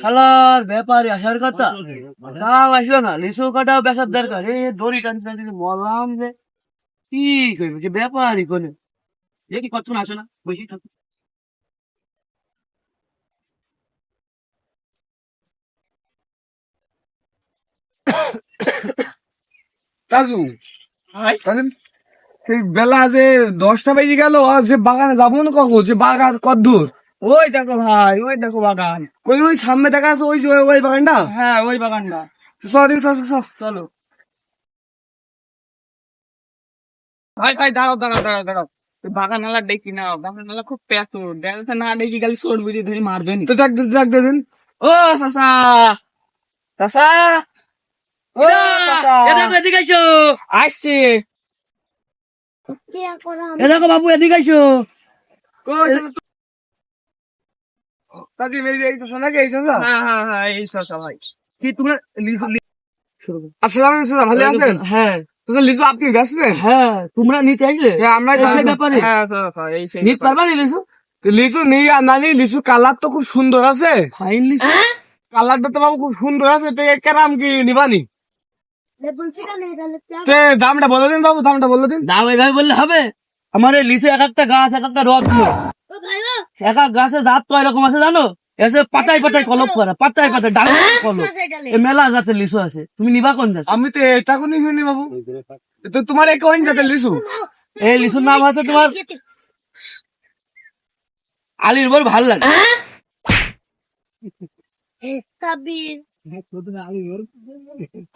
হালার ব্যাপারে আসার কথা তাও আসলো না, লিচু কাটাও বেচার দরকার। এই দড়ি টানতে টানতে মরলাম যে, কি করবো যে ব্যাপারই কোনে দেখি কতক্ষণ আসে না, বসেই থাকো। কাকু কাকু, সেই বেলা যে 10টা বেজে গেল, আর যে বাগানে যাবো না কখন? যে বাগান কত দূর? ওই দেখো ভাই, ওই দেখো বাগান। ওই সামনে দেখা আছে, ওই যে ওই বাগানটা। হ্যাঁ, ওই বাগানটা। সরি চলো ভাই, ভাই দাঁড়াও দাঁড়াও দাঁড়াও দাঁড়াও, ওই বাগান আলা দেখি না, বাগান আলা খুব পেতো, দেখতে না দেখি খালি সোর বুঝে ধরে মারবেন। তো ডাক দেবেন। ও চাচা, চাচা, ও চাচা, এদিকে আইসো। আসছে, এ দেখো বাবু, এদিকে আইসো। কাকি মেয়ে এই তো শোনা গেছে না? হ্যাঁ হ্যাঁ হ্যাঁ, এই চাচা ভাই। কি তোমরা শুরু করো। আসসালামু আলাইকুম, ভালো আছেন? হ্যাঁ তো লিচু আপনি বেচবেন? হ্যাঁ, তোমরা নিতে আসলে? হ্যাঁ, আমরা এই সেই ব্যাপারে হ্যাঁ চাচা, এই সেই নিতে পারবা নি লিচু? তো লিচু নেই আর না নেই, লিচু কালার তো খুব সুন্দর আছে। ফাইন লিচু, কালারটা তো বাবু খুব সুন্দর আছে, তো কেরাম কি নিবানি? তে দামটা বলে দিন বাবু, দামটা বলে দিন। দাম এইভাবে বললে হবে? আমার এই লিচু এক একটা গাছ, এক একটা রত্ন, এক এক গাছের জাত কয় রকম আছে জানো? এসে পাতায় পাতায় কলপ করা, পাতায় পাতায় ডাল কলপ, এ মেলা গাছের লিচু আছে। তুমি নিবা কোন জাত? আমি তো এটা কোনই শুনি বাবু। তো তোমার এই কোন জাতের লিচু? এই লিচুর নাম আছে তোমার আলির বর, ভাল লাগে।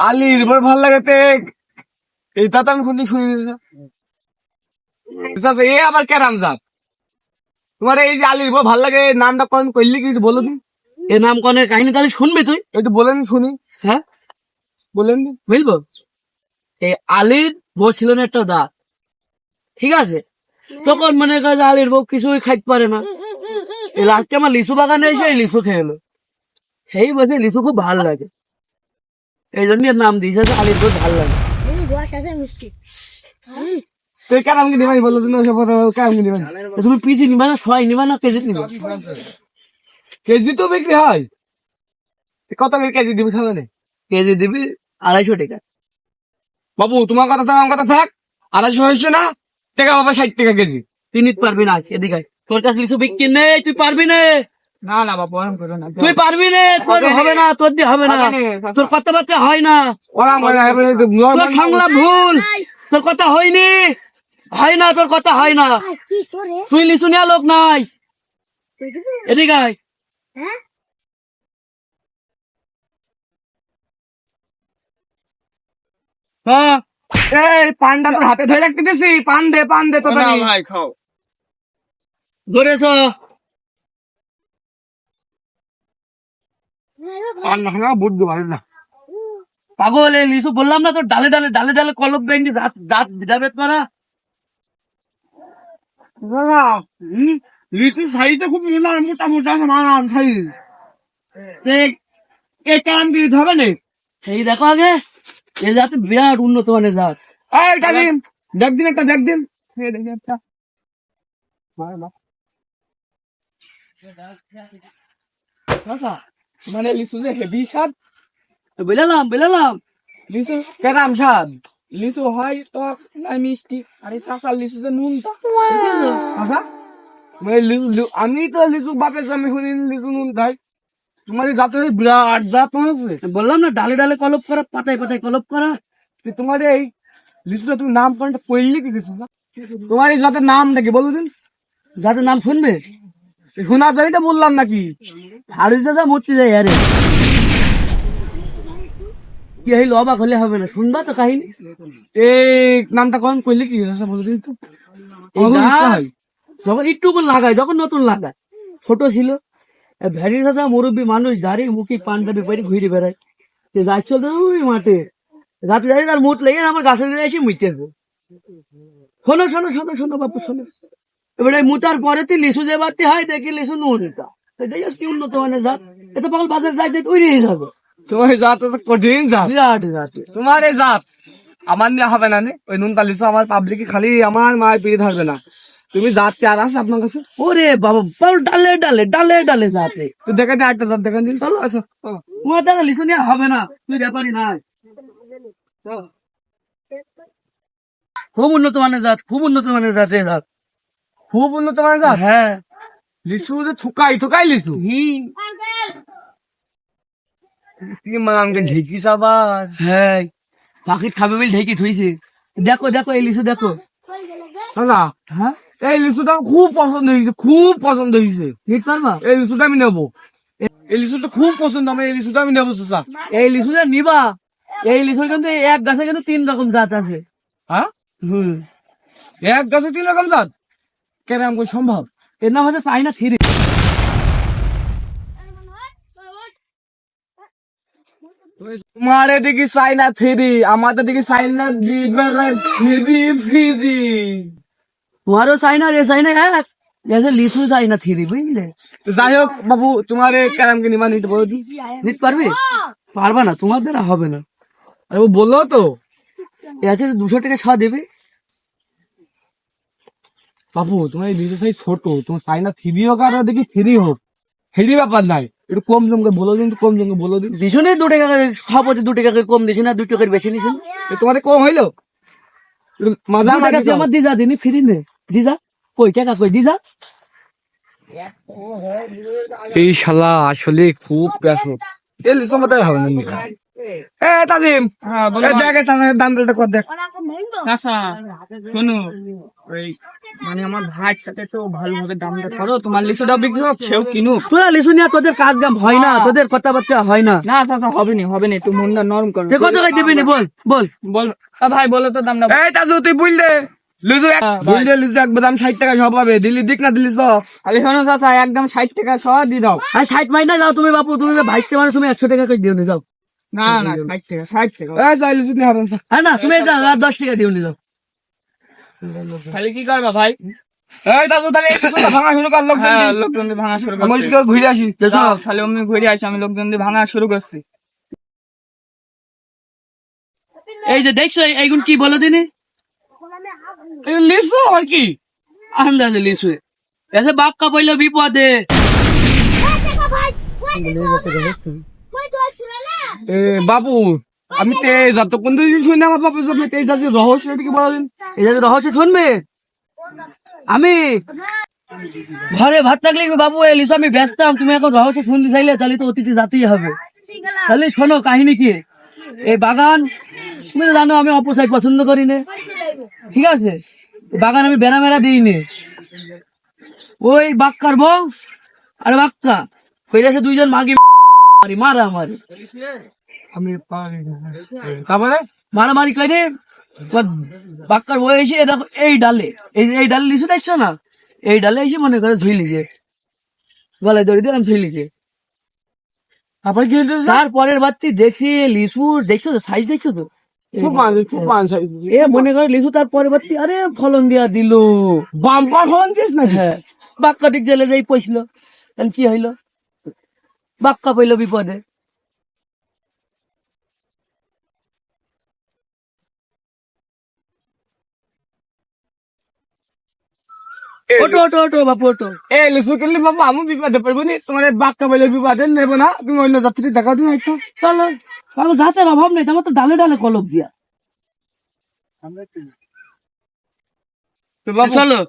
আলির বড় ভালো লাগে তে, এটা তো আমি কোনদিন শুনি না। এ আবার কেরাম জাত? তোমার এই যে আলির বড় ভালো লাগে, নামটা কোন করলি কি বলো দিন? এ নাম কনের কাহিনী তাহলে শুনবি তুই? একটু বলেন শুনি। হ্যাঁ বলেন। বুঝবো, এই আলির বউ ছিল না একটা দাঁত, ঠিক আছে? তখন মনে করে যে আলির বউ কিছুই খাইতে পারে না, এই লাস্টে আমার লিচু বাগানে এসে এই লিচু খেয়ে এলো। সেই বছর লিচু খুব ভালো লাগে, এই জন্য এর নাম দিয়েছে যে আলির বউ ভালো লাগে। তুই কেরাম কি নিবানি বলো দিন, ওসব কথা কেরাম কি নিবানি? তো তুমি পিসি নিবা না, সবাই নিবা না, কেজি নিবা? কেজি তো বিক্রি হয়, কত করে কেজি দিবি তাহলে? কেজি দিবি 250 টাকা। বাবু তোমার কথা থাক, আমার কথা থাক। 250 হয়েছে না টাকা বাবা, 60 টাকা কেজি। তুই নিতে পারবি না, এদিকে আয়। তোর কাছে লিচু বিক্রি নেই, তুই পারবি না। না না বাবু, ওরম করো না। তুই পারবি না, তোর হবে না, তোর দিয়ে হবে না, তোর কথাবার্তা হয় না, ওরম করে না, তোর সংলাপ ভুল, তোর কথা হয়নি, হয় না, তোর কথা হয় না। তুই লিচু নেওয়া লোক নাই, এদিকে আয়। হ্যাঁ, এই পানটা তোর হাতে ধরে রাখতে দিছি, পান দে তো ভাই খাও। ধরেছ? পান না খাওয়া বুঝতে পারি না। পাগল, এই লিচু বললাম না তোর, ডালে ডালে ডালে ডালে কলপ ব্যাংক দাঁত দাঁত যাবে মারা। লিচু সাইজটা খুব মোটা মোটা আছে, নানান সাইজ। এই কারণ কি হবে না? এই দেখো আগে, এই জাত বিরাট উন্নত মানের জাত। এই কাজিম, দেখ দিন একটা, দেখ দিন। মানে লিচু যে হেভি স্বাদ, বেলালাম লিচু কেরাম স্বাদ। লিচু হয় তো নাই মিষ্টি, আর এই চাষার লিচু যে নুনটা। আচ্ছা, মানে আমি তো লিচু বাপের জন্মে শুনি লিচু নুন খাই। তোমার এই জাতের বিরাট জাত আছে। বললাম না, ডালে ডালে কলপ করা, পাতায় পাতায় কলপ করা। তোমার এই লিচুটা তুমি নাম কনটা পড়লি কি লিচু? তোমার এই জাতের নাম নাকি বলো দিন? যাদের নাম শুনবে শোনা যায় তো বললাম নাকি? হাড়ি যা মূর্তি যায় আরে, কি হইল? অবাক হলে হবে না, শুনবা তো কাহিনী। এই নামটা কোন কইলি কি বলো দিন তো। এই গাছ যখন একটু করে লাগায়, যখন নতুন লাগায়, ছোট ছিল, ভ্যারি চাচা মুরব্বী মানুষ, দাঁড়িয়ে মুখে পাঞ্জাবি পরে ঘুরে বেড়ায়, যাচ্ছ তো ওই মাঠে, রাতে যাই তার মুঠ লেগে আমার গাছের এসে মুইতেছে। শোনো শোনো শোনো শোনো বাপু শোনো, এবারে মুতার পরে তুই লিচু যে বাড়তি হয়, দেখি লিচু নুনটা, এটাই আজকে উন্নত মানের জাত। এটা পাগল বাজার যাইতে তৈরি হয়ে যাবে। তোমার এই জাত হচ্ছে কঠিন জাত, বিরাট জাত। তোমার এই জাত আমার নিয়ে হবে না নে। ওই নুন লিচু আমার পাবলিক খালি আমার মায়ের পিড়ে ধরবে না। তুমি জাত চার আছে আপনার কাছে? ওরে বাবা বাবা, ডালে ডালে ডালে ডালে যাতে তো দেখান দিন, আটটা জাত দেখান দিন। চলো আচ্ছা তোমার দ্বারা লিচু নিয়ে হবে না, তুই ব্যাপারই নাই। খুব উন্নত মানের জাত, খুব উন্নত মানের জাতের জাত। খুব উন্নত মানের জাত। হ্যাঁ লিচু তো থুকাই থুকাই লিচু। কি মানে আমাকে ঢেকি আবার। হ্যাঁ পাখির খাবে বলে ঢেকে থুইছে। দেখো দেখো এই লিচু দেখো। না হ্যাঁ এই লিচুটা আমার খুব পছন্দ হয়েছে, খুব পছন্দ হয়েছে। নিতে পারবা? এই লিচুটা আমি নেবো। এই লিচুটা খুব পছন্দ আমার, এই লিচুটা আমি নেবো চাচা। এই লিচুটা নিবা, এই লিচুর কিন্তু এক গাছে কিন্তু 3 রকম জাত আছে। হ্যাঁ হুম, এক গাছে 3 রকম জাত, কেন আমাকে সম্ভব? এর নাম হচ্ছে চাইনা থ্রি। তোমার এদিকে চাইনা থ্রি, আমাদের দিকে চাইনা ফ্রি ফ্রি। তোমারও চাইনা রে চাইনা এক, জैसे লিচু চাইনা থ্রি বুঝলে। যাই হোক বাবু, তোমার ক্যারামকে নিবা নিতে বলো। নিতে পারবে? পারবা না, তোমার দ্বারা হবে না। আরে ও বললো তো এ আছে 200 টাকা ছ দেবে। বাবু, তোমার এই লিচু সাইজ ছোট, তোমার চাইনা থ্রি হোক আর দেখি ফ্রি হোক, হেরি ব্যাপার নাই। একটু কম জমকে বলো দিন, একটু কম জমকে বলো দিন। দিছো না 2 টাকা করে, সবতে 2 টাকা করে কম দিছো না, 2 টাকার বেশি নিছো। তোমাদের কম হইলো? একটু মজা 2 টাকা মারি দিয়ে আমার দিজা দিনি ফ্রি নে, দিজা কই টাকা কই দিজা। এই শালা আসলে খুব পেছো। এই লিচু মতো হবে না। এ তাজিম, দেখে দাম রেটটা কর দেখ। আচ্ছা শোনো, ওই মানে আমার ভাইয়ের সাথে তো ভালোভাবে দামটা করো, তোমার লিচুটা বিক্রি হোক, সেও কিনুক। তোরা লিচু নিয়ে তোদের কাজ কাম হয় না, তোদের কথাবার্তা হয় না। না চাচা হবে না, হবে না, একটু মনটা নরম করো। যে কত করে দিবি নি বল বল। বল ভাই, বলো তো দামটা। এই তাজু, তুই বুঝ দে লিচু বুঝ দে, লিচু একবার দাম 60 টাকা সব হবে। দিল্লি দিক না দিল্লি সব। খালি শোনো চাচা, একদম 60 টাকা সহ দিয়ে দাও। আর 60 মাই না যাও তুমি বাপু, তুমি ভাইতে মানে তুমি 100 টাকা করে দিও নি যাও। না না 60 টাকা, 60 টাকা। এই যাই লিচু নিয়ে হবে না। হ্যাঁ না তুমি যাও, আর 10 টাকা দিও নি যাও। খালি কি করবা ভাই? এই তাজু, তাহলে এই লিচুটা ভাঙা শুরু কর। লোক হ্যাঁ, লোকজন দিয়ে ভাঙা শুরু আমি করছি। ঘুরে আসি। যাও, খালি অমনি ঘুরে আসি, আমি লোকজন দিয়ে ভাঙা শুরু করছি। এই যে দেখছো এইগুন কি বলে দিনি, এই লিচু আর কি? আন্দাজে লিচু এসে বাক্কা পইলো বিপদে। এ বাবু, আমি তেজ তো কোন দিন শুনি আমার বাবু, আপনি তেজ আছে রহস্য কি বলা দিন। এই যে রহস্য শুনবে, আমি ঘরে ভাত থাকলে বাবু এই লিচু আমি ব্যস্তাম, তুমি এখন রহস্য শুনতে চাইলে তাহলে তো অতিথি যাতেই হবে। তাহলে শোনো কাহিনী কি, এই বাগান তুমি তো জানো আমি অপচয় পছন্দ করি না, ঠিক আছে? এই বাগান আমি বেড়া মেরা দিইনি। ওই বাক্কার বউ আর বাক্কা কইরাছে দুইজন মাগি মারা মারি, আমি পারি না। তারপরে মারামারি করে বাক্কার বউ এসে দেখো এই ডালে, এই ডালে লিচু দেখছো না, এই ডালে এসে মনে করে ঝুই লিখে গলায় দড়ি দিলাম ঝুই লিখে। তারপরে কি হয়েছে? তার পরের বারটি দেখছি লিচু, দেখছো তো সাইজ, দেখছো তো খুব মানুষ, খুব মানুষ। এ মনে করে লিচু, তার পরের বারটি আরে ফলন দিয়া দিল। বাম্পার ফোন দিস না। হ্যাঁ বাক্কা ঠিক জেলে যাই পয়সলো, তাহলে কি হইলো, বাক্কা পইল বিপদে। ওটো ওটো ওটো বাপু ওটো। এ লিচু কিনলে বাবু আমি বিপদে পড়বো নি, তোমার বাক্কা বলে বিপদে নেবো না। তুমি অন্য যাত্রী দেখা দিন একটা। চলো বাবু, জাতের অভাব নেই, তোমার তো ডালে ডালে কলব দিয়া। তো বাবু চলো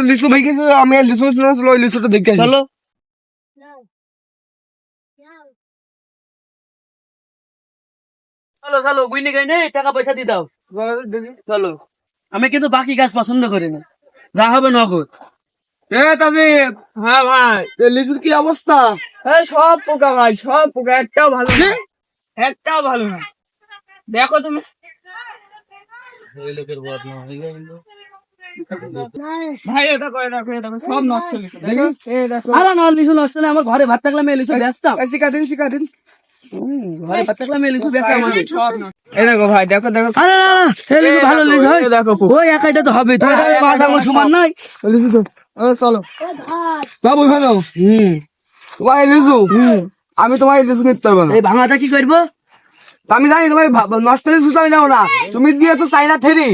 লিচু ভাই গেছে, আমি লিচু ওই লিচুটা দেখে আসি। চলো চলো চলো, গুইনি গাইনে টাকা পয়সা দিয়ে দাও। চলো, আমি কিন্তু বাকি কাজ পছন্দ করি না, যা হবে নগদ। এ তাদের হ্যাঁ ভাই, লিচুর কি অবস্থা? হ্যাঁ সব পোকা ভাই, সব পোকা, একটাও ভালো না, একটাও ভালো না। দেখো তুমি, ভাই এটা করে দেখো, এটা করে সব নষ্ট হয়ে গেছে। দেখো এই দেখো, আরে না লিচু নষ্ট নেই, আমার ঘরে ভাত থাকলে আমি লিচু ব্যস্তাম, শিখা দিন, শিখা দিন। ঘরে ভাত থাকলে আমি লিচু ব্যস্তাম। সব নষ্ট। এই দেখো ভাই, দেখো দেখো, আরে না না, এই লিচু ভালো লিচু হয়, এই দেখো ওই একাইটা তো হবে, তোমার মাথা আমার সমান নাই। লিচু তো ও চলো। বাবু শোনো, তোমার এই লিচু আমি তোমার এই লিচু নিতে পারবো না। এই ভাঙাটা কি করবো? আমি জানি তোমার নষ্ট লিচু তো আমি যাবো না। তুমি দিয়েছো চাইনা থ্রি,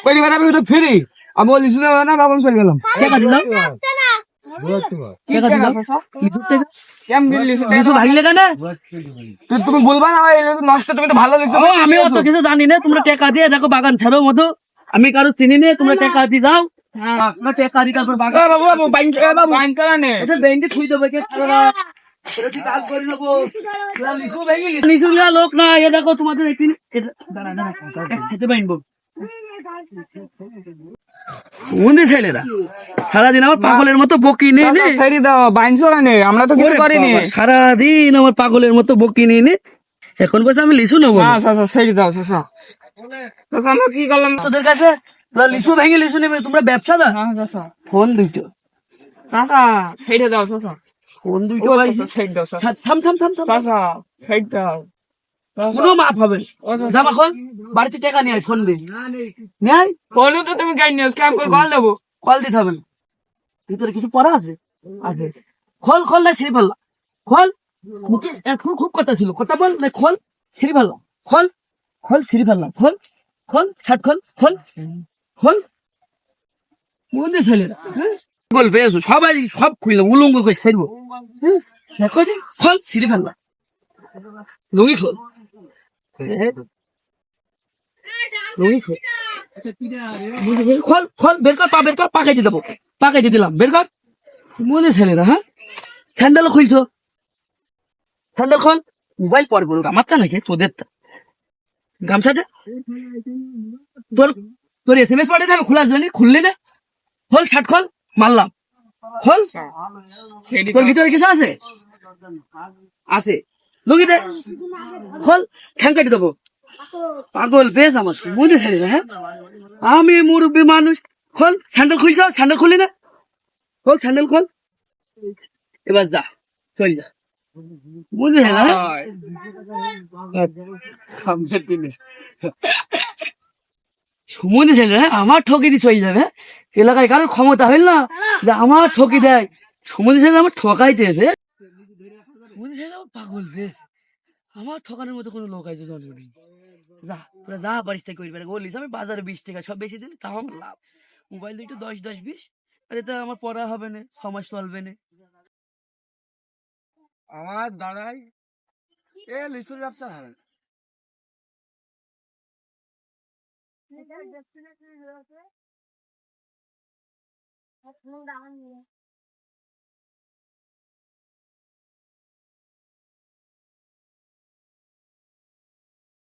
পরিবার আমি তো ফ্রি। আমি ও লিচু দেবো না বাবা চলে গেলাম টাকা দিলাম কি টাকা দিলাম চাচা? লিচুর টাকা। কেমন লিচু লিচু ভাঙলে কেন তুমি বলবা না এই লিচু নষ্ট, তুমি তো ভালো লিচু ও আমি অত কিছু জানি না, তোমরা টাকা দিয়ে দেখো বাগান ছাড়ো মতো, আমি কারো চিনি না, তোমরা টাকা দিয়ে যাও, তোমরা টাকা দিয়ে তারপর বাগান বাবু বাবু বাইন বাবু বাইন করা নে এটা ব্যাংকে থুই দেবো কে তোরা এটা ঠিক কাজ করে নেবো তোরা লিচু ভেঙে গেছে লিচু লিয়া লোক না এ দেখো তোমাদের এখানে এটা দাঁড়া দাঁড়া খেতে বাইনবো মন্দি ছেলেরা সারাদিন আমার পাগলের মতো বকি নিয়ে নে ছেড়ে দাও বাইনছো কেন? আমরা তো কিছু ওরে করিনি। বাবা, সারাদিন আমার পাগলের মতো বকি নিয়ে নে এখন বসে আমি লিচু নেবো না না। চাচা ছেড়ে দাও চাচা। চাচা আমরা কি করলাম? তোদের কাছে তোরা লিচু ভেঙে লিচু নেবে, তোমরা ব্যবসা দা হ্যাঁ চাচা। ফোন দুইটো চাচা ছেড়ে দাও চাচা। ফোন ও দুইটো চাচা, ছেড়ে দাও চাচা। থাম থাম থাম থাম চাচা ছেড়ে দাও। কোনো মাপ হবে জামা খোল বাড়িতে টাকা নিয়ে আয় ফোন দে নিয়ে আয় বলো তো তুমি গাই নিয়ে স্ক্যাম করে কল দেবো। কল দিতে হবে না ভিতরে কিছু পড়া আছে আছে খোল খোল না সিঁড়ি ফেললা খোল মুখে এখন খুব কথা ছিল কথা বল না খোল সিঁড়ি ফেললা খোল খোল সিঁড়ি ফেললা খোল খোল শার্ট খোল খোল খোল মনে ছেলেরা গোল পেয়েছো সবাই সব খুললো উলঙ্গ করে সেরবো দেখো যে খোল সিঁড়ি ফেললা লুঙ্গি খোল লুঙ্গি খোল খোল খোল বের কর পা বের কর পাকাইতে দেবো পাকাইতে দিলাম বের কর মনে ছেলেরা হ্যাঁ স্যান্ডেল খুলছো স্যান্ডেল খোল মোবাইল পরে বলুক আমার তা নাকি তোদের তা গামছাটা তোর তোর এস এম এস পাঠিয়ে আমি খোলার জন্য খুললি না খোল শার্ট খোল মারলাম খোল ছেড়ে তোর ভিতরে কিছু আছে আছে লুঙ্গি দে খোল ঠ্যাং কাটি দেবো পাগল বেশ আমার মনে ছেলেরা হ্যাঁ আমি মুরব্বী মানুষ খোল স্যান্ডেল খুলছ স্যান্ডেল খুললি না খোল স্যান্ডেল খোল এবার যা চল যা বুঝলি না সুমন্দি ছেলে হ্যাঁ আমার ঠকি দিয়ে চলে যাবে এলাকায় কারোর ক্ষমতা হইল না যে আমার ঠকি দেয় সুমন্দি ছেলে আমার ঠকাইতেছে সুমন্দি ছেলে আমার পাগল বেশ আমার ঠকানোর মতো কোনো লোক আছে জন্ম নেই যা তোরা যা বাড়ির থেকে করবি বলিস আমি বাজারে 20 টাকা সব বেশি দিলি তাও আমার লাভ মোবাইল দুইটা 10-10-20 আর এটা আমার পড়া হবে না 6 মাস চলবে না আমার দাদাই এ লিচুর ব্যবসা হয়।